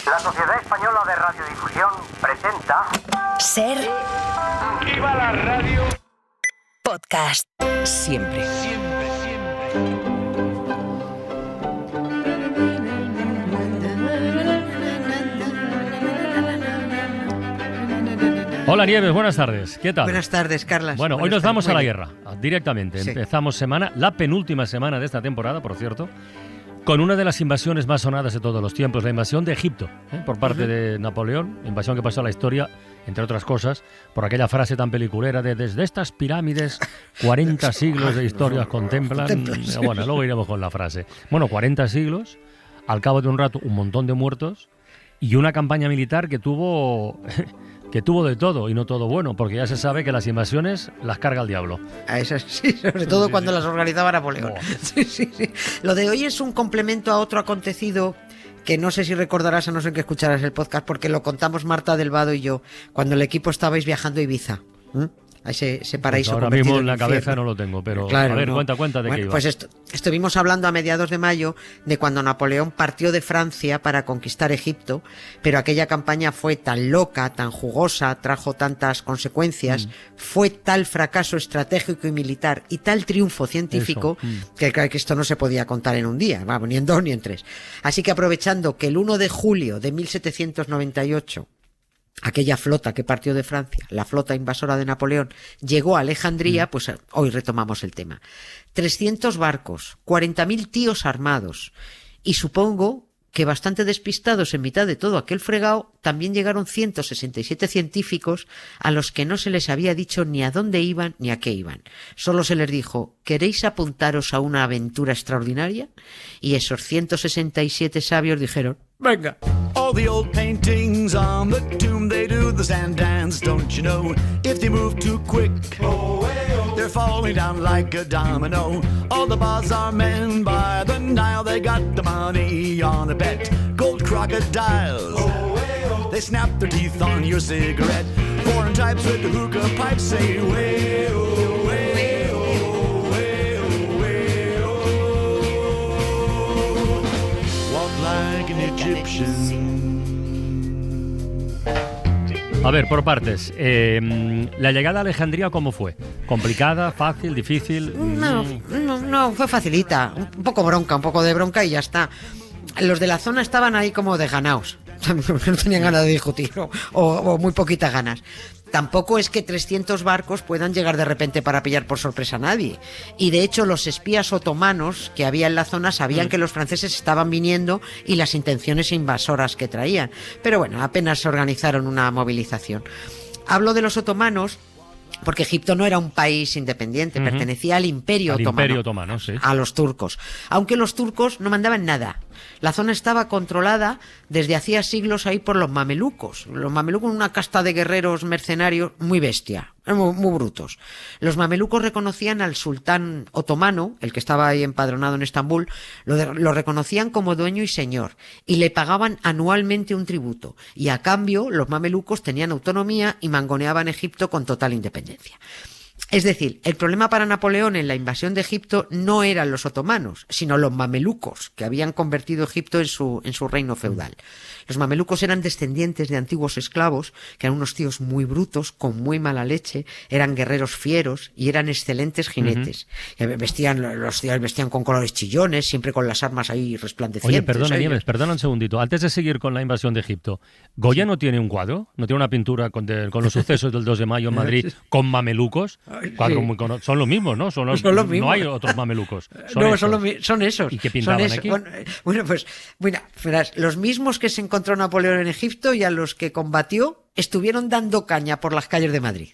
La Sociedad Española de Radiodifusión presenta... Ser... ¡Viva la radio! Podcast. Siempre. Hola Nieves, buenas tardes. ¿Qué tal? Buenas tardes, Carlas. Bueno, hoy nos vamos a la guerra, directamente. Sí. Empezamos semana, la penúltima semana de esta temporada, por cierto, con una de las invasiones más sonadas de todos los tiempos, la invasión de Egipto, por parte de Napoleón, invasión que pasó a la historia, entre otras cosas, por aquella frase tan peliculera de desde estas pirámides 40 siglos de historias contemplan. Bueno, luego iremos con la frase. Bueno, 40 siglos, al cabo de un rato un montón de muertos y una campaña militar que tuvo de todo y no todo bueno, porque ya se sabe que las invasiones las carga el diablo. A esas sí, sobre todo cuando las organizaba Napoleón. Sí. Lo de hoy es un complemento a otro acontecido que no sé si recordarás, a no ser que escucharas el podcast, porque lo contamos Marta del Vado y yo, cuando el equipo estabais viajando a Ibiza. A ese paraíso pues ahora mismo en la cabeza no lo tengo, pero claro, a ver, no. cuenta de qué iba. Pues estuvimos hablando a mediados de mayo de cuando Napoleón partió de Francia para conquistar Egipto, pero aquella campaña fue tan loca, tan jugosa, trajo tantas consecuencias, fue tal fracaso estratégico y militar y tal triunfo científico que esto no se podía contar en un día, ni en dos ni en tres. Así que aprovechando que el 1 de julio de 1798 aquella flota que partió de Francia, la flota invasora de Napoleón, llegó a Alejandría, pues hoy retomamos el tema. 300 barcos, 40.000 tíos armados y supongo que bastante despistados en mitad de todo aquel fregado, también llegaron 167 científicos a los que no se les había dicho ni a dónde iban ni a qué iban. Solo se les dijo, ¿queréis apuntaros a una aventura extraordinaria? Y esos 167 sabios dijeron, ¡venga! All the old paintings on the tomb, they do the sand dance, don't you know? If they move too quick, they're falling down like a domino. All the bazaar men by the Nile, they got the money on a bet. Gold crocodiles, they snap their teeth on your cigarette. Foreign types with the hookah pipes say, way-oh, way-oh, way-oh, way-oh. Walk like an Egyptian. A ver, por partes. ¿La llegada a Alejandría cómo fue? ¿Complicada, fácil, difícil? No, fue facilita. Un poco de bronca y ya está. Los de la zona estaban ahí como desganados. No tenían ganas de discutir o muy poquitas ganas. Tampoco es que 300 barcos puedan llegar de repente para pillar por sorpresa a nadie. Y de hecho los espías otomanos que había en la zona sabían que los franceses estaban viniendo y las intenciones invasoras que traían. Pero bueno, apenas se organizaron una movilización. Hablo de los otomanos porque Egipto no era un país independiente, pertenecía al Imperio Otomano. Imperio Otomano, sí. A los turcos. Aunque los turcos no mandaban nada. La zona estaba controlada desde hacía siglos ahí por los mamelucos. Los mamelucos, una casta de guerreros mercenarios muy bestia, muy brutos. Los mamelucos reconocían al sultán otomano, el que estaba ahí empadronado en Estambul, lo reconocían como dueño y señor, y le pagaban anualmente un tributo. Y a cambio, los mamelucos tenían autonomía y mangoneaban Egipto con total independencia. Es decir, el problema para Napoleón en la invasión de Egipto no eran los otomanos, sino los mamelucos, que habían convertido Egipto en su reino feudal. Los mamelucos eran descendientes de antiguos esclavos, que eran unos tíos muy brutos, con muy mala leche, eran guerreros fieros y eran excelentes jinetes. Los tíos vestían con colores chillones, siempre con las armas ahí resplandecientes. Oye, perdona, Nieves, perdona un segundito. Antes de seguir con la invasión de Egipto, ¿Goya no tiene un cuadro? ¿No tiene una pintura con los sucesos del 2 de mayo en Madrid con mamelucos? Cuadro muy son los mismos, ¿no? Son los mismos. No hay otros mamelucos. Son esos. ¿Y qué pintaban aquí? Bueno, verás, los mismos que se encontró Napoleón en Egipto y a los que combatió estuvieron dando caña por las calles de Madrid.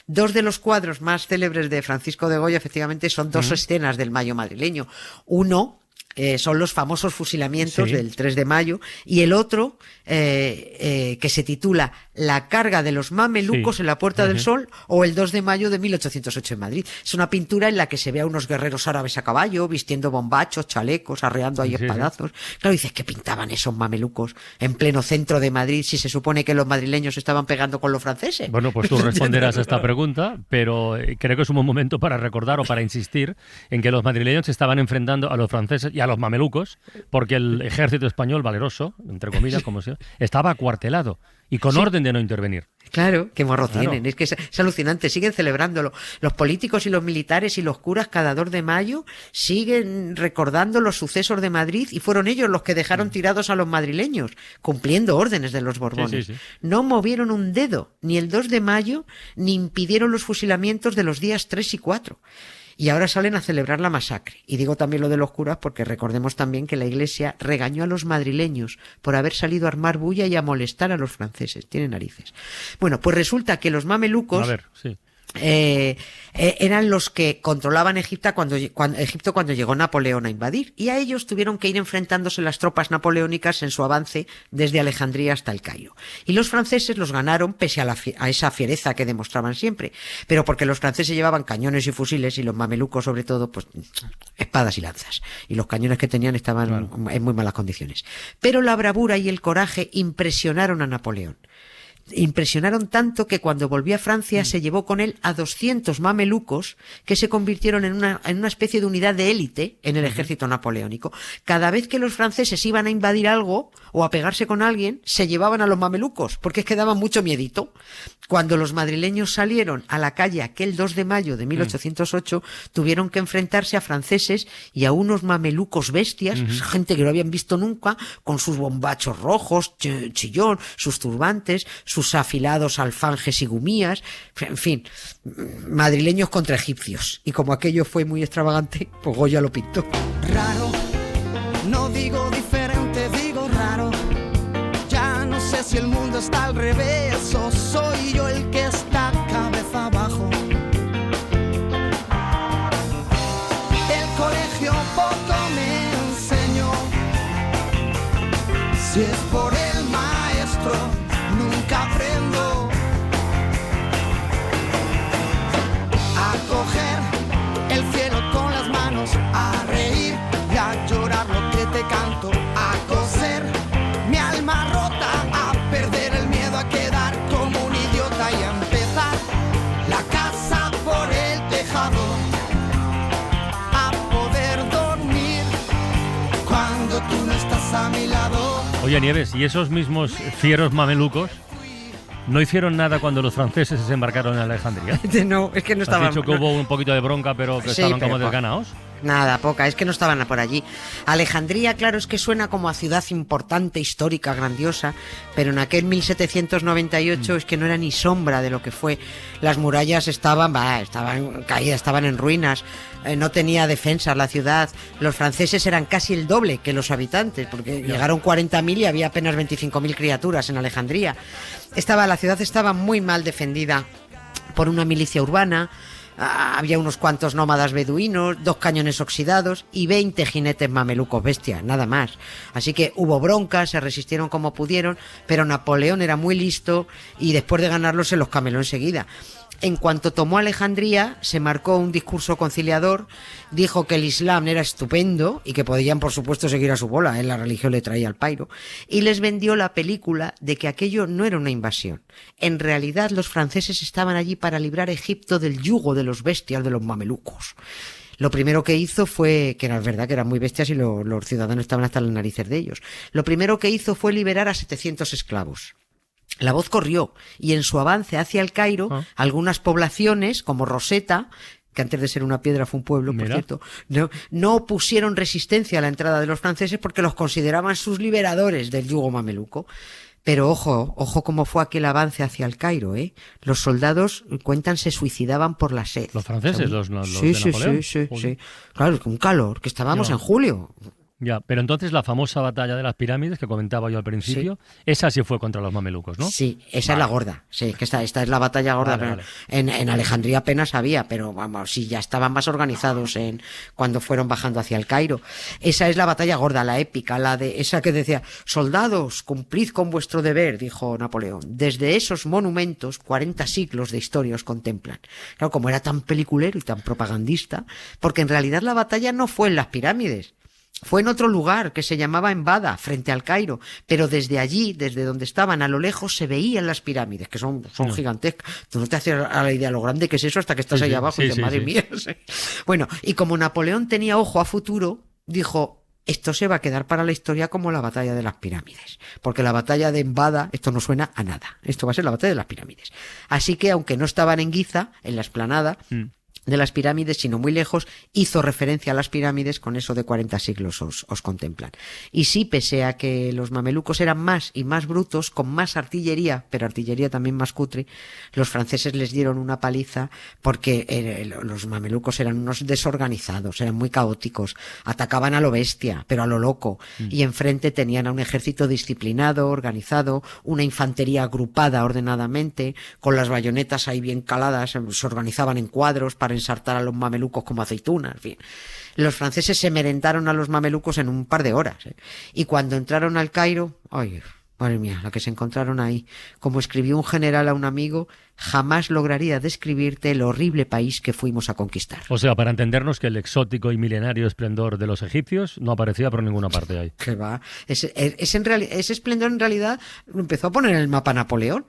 Dos de los cuadros más célebres de Francisco de Goya, efectivamente, son dos escenas del Mayo madrileño. Uno son los famosos fusilamientos del 3 de mayo y el otro que se titula La carga de los mamelucos en la Puerta del Sol o el 2 de mayo de 1808 en Madrid. Es una pintura en la que se ve a unos guerreros árabes a caballo vistiendo bombachos, chalecos, arreando ahí espadazos. Claro, dices, ¿qué pintaban esos mamelucos en pleno centro de Madrid si se supone que los madrileños estaban pegando con los franceses? Bueno, pues tú responderás a esta pregunta, pero creo que es un buen momento para recordar o para insistir en que los madrileños se estaban enfrentando a los franceses y y a los mamelucos, porque el ejército español valeroso, entre comillas, como se estaba acuartelado y con orden de no intervenir. Claro, qué morro Claro. tienen. Es que es alucinante. Siguen celebrándolo. Los políticos y los militares y los curas cada 2 de mayo siguen recordando los sucesos de Madrid y fueron ellos los que dejaron tirados a los madrileños, cumpliendo órdenes de los Borbones. Sí, sí, sí. No movieron un dedo, ni el 2 de mayo, ni impidieron los fusilamientos de los días 3 y 4. Y ahora salen a celebrar la masacre. Y digo también lo de los curas porque recordemos también que la Iglesia regañó a los madrileños por haber salido a armar bulla y a molestar a los franceses. Tiene narices. Bueno, pues resulta que los mamelucos... A ver, sí. Eran los que controlaban Egipto cuando llegó Napoleón a invadir, y a ellos tuvieron que ir enfrentándose las tropas napoleónicas en su avance desde Alejandría hasta el Cairo. Y los franceses los ganaron pese a esa fiereza que demostraban siempre, pero porque los franceses llevaban cañones y fusiles y los mamelucos sobre todo pues espadas y lanzas, y los cañones que tenían estaban en muy malas condiciones. Pero la bravura y el coraje impresionaron a Napoleón. Impresionaron tanto que cuando volvió a Francia se llevó con él a 200 mamelucos que se convirtieron en una especie de unidad de élite en el ejército napoleónico. Cada vez que los franceses iban a invadir algo o a pegarse con alguien, se llevaban a los mamelucos, porque es que daban mucho miedito. Cuando los madrileños salieron a la calle aquel 2 de mayo de 1808, tuvieron que enfrentarse a franceses y a unos mamelucos bestias, gente que no habían visto nunca, con sus bombachos rojos, chillón, sus turbantes, sus afilados alfanjes y gumías, en fin, madrileños contra egipcios. Y como aquello fue muy extravagante, pues Goya lo pintó. Raro, no digo diferente, digo raro. Ya no sé si el mundo está al revés o soy yo el que está cabeza abajo. El colegio poco me enseñó. Si es por el maestro, nunca aprendo a coger el cielo con las manos, a reír y a llorar lo que te canto, a coser mi alma rota, a perder el miedo a quedar como un idiota y a empezar la casa por el tejado, a poder dormir cuando tú no estás a mi lado. Oye, Nieves, ¿y esos mismos fieros mamelucos no hicieron nada cuando los franceses desembarcaron en Alejandría? No, es que no Has estaban... dicho que hubo un poquito de bronca, pero que Sí, estaban pero como desganados. Nada, poca, es que no estaban por allí. Alejandría, claro, es que suena como a ciudad importante, histórica, grandiosa, pero en aquel 1798 es que no era ni sombra de lo que fue. Las murallas estaban caídas, estaban en ruinas, no tenía defensas la ciudad. Los franceses eran casi el doble que los habitantes, porque llegaron 40.000 y había apenas 25.000 criaturas en Alejandría. La ciudad estaba muy mal defendida por una milicia urbana. Había unos cuantos nómadas beduinos, 2 cañones oxidados y 20 jinetes mamelucos bestias, nada más. Así que hubo broncas, se resistieron como pudieron, pero Napoleón era muy listo y después de ganarlo se los cameló enseguida. En cuanto tomó Alejandría, se marcó un discurso conciliador, dijo que el Islam era estupendo y que podían, por supuesto, seguir a su bola, la religión le traía al pairo, y les vendió la película de que aquello no era una invasión. En realidad, los franceses estaban allí para librar a Egipto del yugo de los bestias de los mamelucos. Lo primero que hizo fue, que era verdad que eran muy bestias y los ciudadanos estaban hasta las narices de ellos, lo primero que hizo fue liberar a 700 esclavos. La voz corrió y en su avance hacia el Cairo, algunas poblaciones, como Rosetta, que antes de ser una piedra fue un pueblo, por cierto, no opusieron resistencia a la entrada de los franceses porque los consideraban sus liberadores del yugo mameluco. Pero ojo cómo fue aquel avance hacia el Cairo, ¿eh? Los soldados, cuentan, se suicidaban por la sed. ¿Los franceses? ¿Los de Napoleón? Sí. Claro, un calor, que estábamos en julio. Ya, pero entonces la famosa batalla de las pirámides que comentaba yo al principio, esa sí fue contra los mamelucos, ¿no? Sí, esa es la gorda. Sí, que esta es la batalla gorda. Vale. En Alejandría apenas había, pero vamos, sí, ya estaban más organizados cuando fueron bajando hacia el Cairo. Esa es la batalla gorda, la épica, la de esa que decía: soldados, cumplid con vuestro deber, dijo Napoleón. Desde esos monumentos, 40 siglos de historia os contemplan. Claro, como era tan peliculero y tan propagandista, porque en realidad la batalla no fue en las pirámides. Fue en otro lugar que se llamaba Embada, frente al Cairo, pero desde allí, desde donde estaban a lo lejos, se veían las pirámides, que son gigantescas. Tú no te haces a la idea lo grande que es eso hasta que estás ahí abajo y dices, madre mía. Bueno, y como Napoleón tenía ojo a futuro, dijo: esto se va a quedar para la historia como la batalla de las pirámides, porque la batalla de Embada, esto no suena a nada, esto va a ser la batalla de las pirámides. Así que, aunque no estaban en Giza, en la explanada de las pirámides, sino muy lejos, hizo referencia a las pirámides con eso de 40 siglos os contemplan. Y sí, pese a que los mamelucos eran más y más brutos, con más artillería, pero artillería también más cutre, los franceses les dieron una paliza porque los mamelucos eran unos desorganizados, eran muy caóticos, atacaban a lo bestia, pero a lo loco, y enfrente tenían a un ejército disciplinado, organizado, una infantería agrupada ordenadamente, con las bayonetas ahí bien caladas, se organizaban en cuadros para ensartar a los mamelucos como aceitunas, en fin. Los franceses se merentaron a los mamelucos en un par de horas, ¿eh? Y cuando entraron al Cairo, ¡ay, madre mía, la que se encontraron ahí! Como escribió un general a un amigo, jamás lograría describirte el horrible país que fuimos a conquistar. O sea, para entendernos que el exótico y milenario esplendor de los egipcios no aparecía por ninguna parte ahí. ¿Qué va? Ese esplendor en realidad lo empezó a poner en el mapa Napoleón.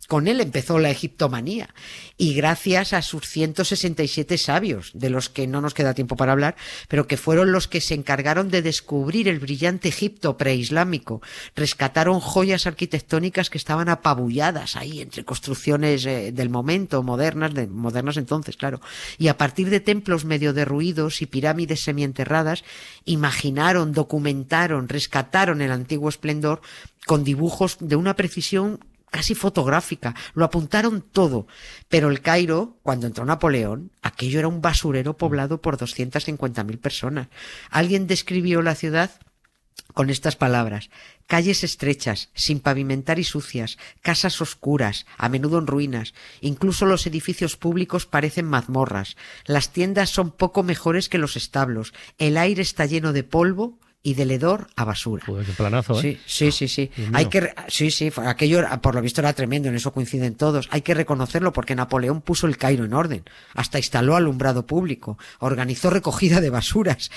Con él empezó la egiptomanía, y gracias a sus 167 sabios, de los que no nos queda tiempo para hablar, pero que fueron los que se encargaron de descubrir el brillante Egipto preislámico, rescataron joyas arquitectónicas que estaban apabulladas ahí entre construcciones del momento, modernas entonces, claro, y a partir de templos medio derruidos y pirámides semienterradas, imaginaron, documentaron, rescataron el antiguo esplendor con dibujos de una precisión casi fotográfica, lo apuntaron todo. Pero el Cairo, cuando entró Napoleón, aquello era un basurero poblado por 250.000 personas. Alguien describió la ciudad con estas palabras: calles estrechas, sin pavimentar y sucias, casas oscuras, a menudo en ruinas, incluso los edificios públicos parecen mazmorras, las tiendas son poco mejores que los establos, el aire está lleno de polvo y del hedor a basura. Pues qué planazo, ¿eh? Sí. Aquello por lo visto era tremendo, en eso coinciden todos. Hay que reconocerlo porque Napoleón puso el Cairo en orden, hasta instaló alumbrado público, organizó recogida de basuras,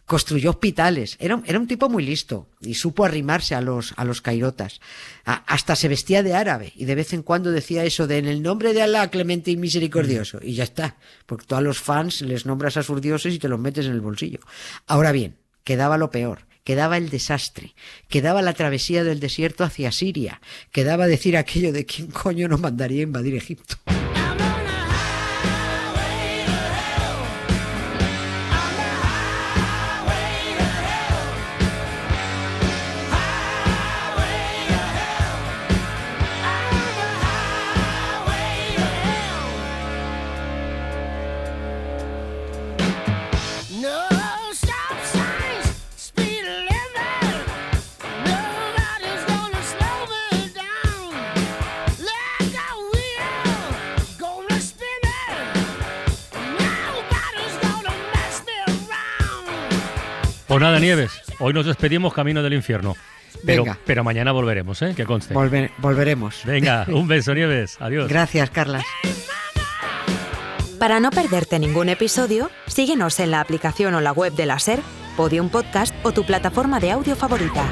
construyó hospitales. Era un tipo muy listo y supo arrimarse a los cairotas. Hasta se vestía de árabe y de vez en cuando decía eso de en el nombre de Alá, clemente y misericordioso, y ya está, porque tú a los fans les nombras a sus dioses y te los metes en el bolsillo. Ahora bien, quedaba lo peor, quedaba el desastre, quedaba la travesía del desierto hacia Siria, quedaba decir aquello de quién coño nos mandaría a invadir Egipto. Pues nada, Nieves, hoy nos despedimos camino del infierno. Pero mañana volveremos, ¿eh? Que conste. Volveremos. Venga, un beso, Nieves. Adiós. Gracias, Carlas. Para no perderte ningún episodio, síguenos en la aplicación o la web de la SER, Podium Podcast o tu plataforma de audio favorita.